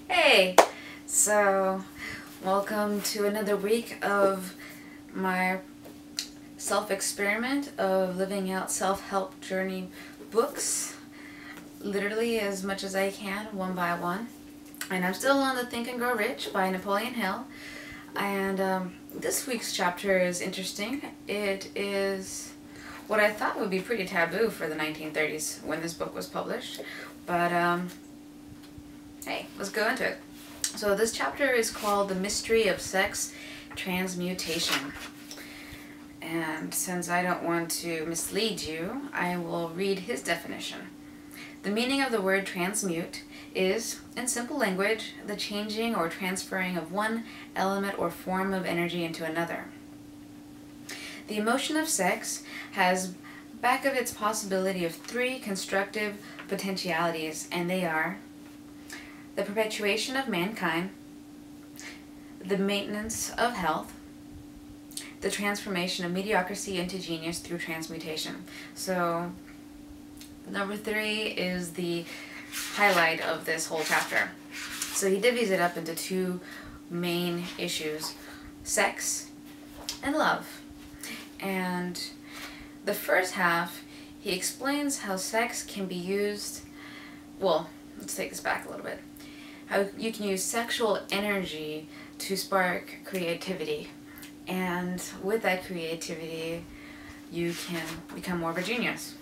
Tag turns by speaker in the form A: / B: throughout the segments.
A: Hey! So, welcome to another week of my self-experiment of living out self-help journey books, literally as much as I can, one by one. And I'm still on the Think and Grow Rich by Napoleon Hill. And this week's chapter is interesting. It is what I thought would be pretty taboo for the 1930s when this book was published. But hey, let's go into it. So this chapter is called The Mystery of Sex Transmutation. And since I don't want to mislead you, I will read his definition. The meaning of the word transmute is, in simple language, the changing or transferring of one element or form of energy into another. The emotion of sex has back of its possibility of three constructive potentialities, and they are the perpetuation of mankind, the maintenance of health, the transformation of mediocrity into genius through transmutation. So number 3 is the highlight of this whole chapter. So he divvies it up into two main issues: sex and love. And the first half, he explains how sex can be used, well, let's take this back a little bit, how you can use sexual energy to spark creativity. And with that creativity, you can become more of a genius.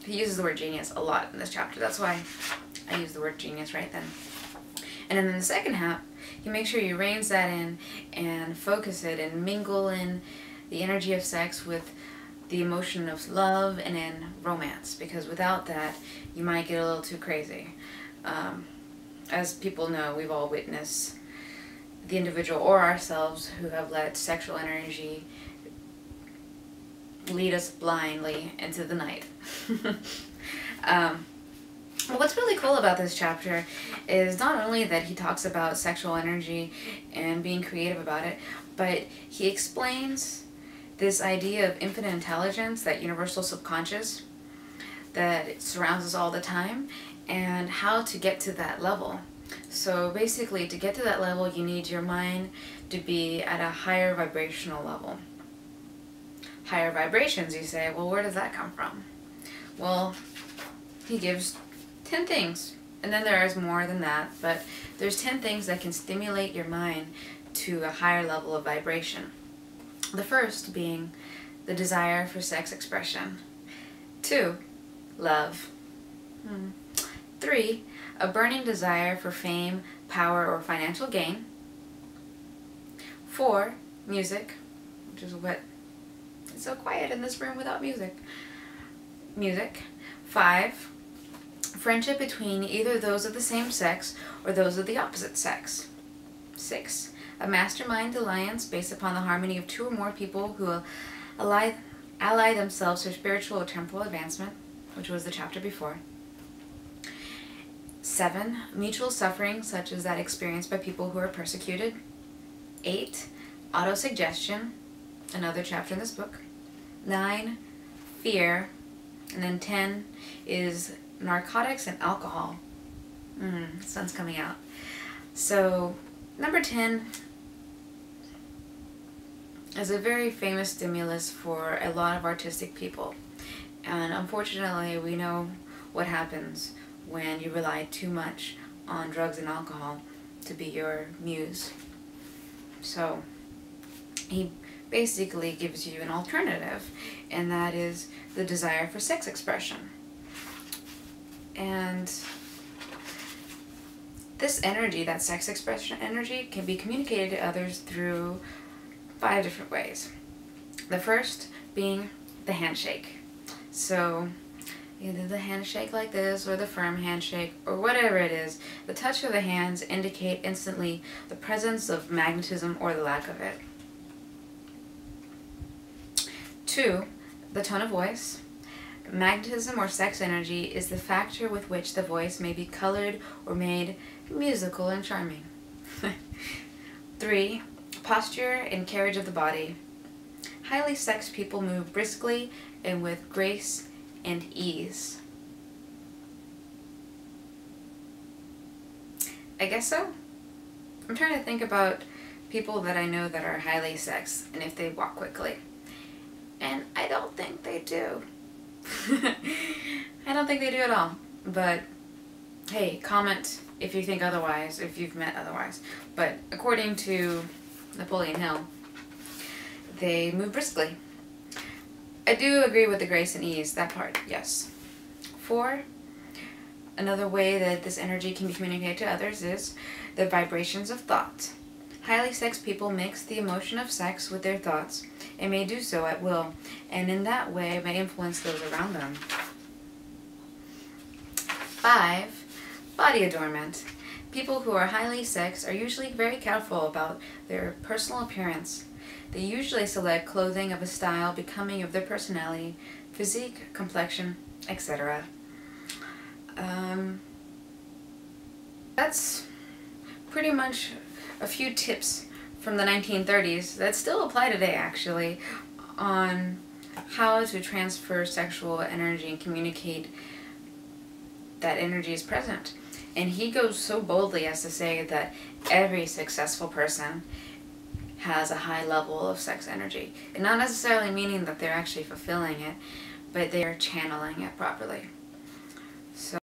A: He uses the word genius a lot in this chapter. That's why I use the word genius right then. And then in the second half, he makes sure you reins that in and focus it and mingle in the energy of sex with the emotion of love and in romance. Because without that, you might get a little too crazy. As people know, we've all witnessed the individual or ourselves who have let sexual energy lead us blindly into the night. Well, what's really cool about this chapter is not only that he talks about sexual energy and being creative about it, but he explains this idea of infinite intelligence, that universal subconscious that surrounds us all the time, and how to get to that level. So basically, to get to that level, you need your mind to be at a higher vibrational level. Higher vibrations, you say, well, where does that come from? Well, he gives 10 things, and then there is more than that, but there's 10 things that can stimulate your mind to a higher level of vibration. The first being the desire for sex expression. 2, love. 3, a burning desire for fame, power, or financial gain. 4, music, which is what, it's so quiet in this room without music. Music. 5, friendship between either those of the same sex or those of the opposite sex. 6, a mastermind alliance based upon the harmony of 2 or more people who ally themselves for spiritual or temporal advancement, which was the chapter before. 7, mutual suffering, such as that experienced by people who are persecuted. 8, autosuggestion, another chapter in this book. 9, fear. And then 10 is narcotics and alcohol. Sun's coming out. So number 10 is a very famous stimulus for a lot of artistic people. And unfortunately, we know what happens when you rely too much on drugs and alcohol to be your muse. So he basically gives you an alternative, and that is the desire for sex expression. And this energy, that sex expression energy, can be communicated to others through 5 different ways. The first being the handshake. So either the handshake like this or the firm handshake or whatever it is, the touch of the hands indicate instantly the presence of magnetism or the lack of it. 2, the tone of voice. Magnetism or sex energy is the factor with which the voice may be colored or made musical and charming. 3, posture and carriage of the body. Highly sexed people move briskly and with grace and ease. I guess so. I'm trying to think about people that I know that are highly sexed and if they walk quickly. And I don't think they do. I don't think they do at all. But hey, comment if you think otherwise, if you've met otherwise. But according to Napoleon Hill, they move briskly. I do agree with the grace and ease, that part, yes. 4, another way that this energy can be communicated to others is the vibrations of thought. Highly sexed people mix the emotion of sex with their thoughts and may do so at will, and in that way may influence those around them. 5, body adornment. People who are highly sexed are usually very careful about their personal appearance. They usually select clothing of a style becoming of their personality, physique, complexion, etc. That's pretty much a few tips from the 1930s that still apply today, actually, on how to transfer sexual energy and communicate that energy is present. And he goes so boldly as to say that every successful person has a high level of sex energy. And not necessarily meaning that they're actually fulfilling it, but they're channeling it properly. So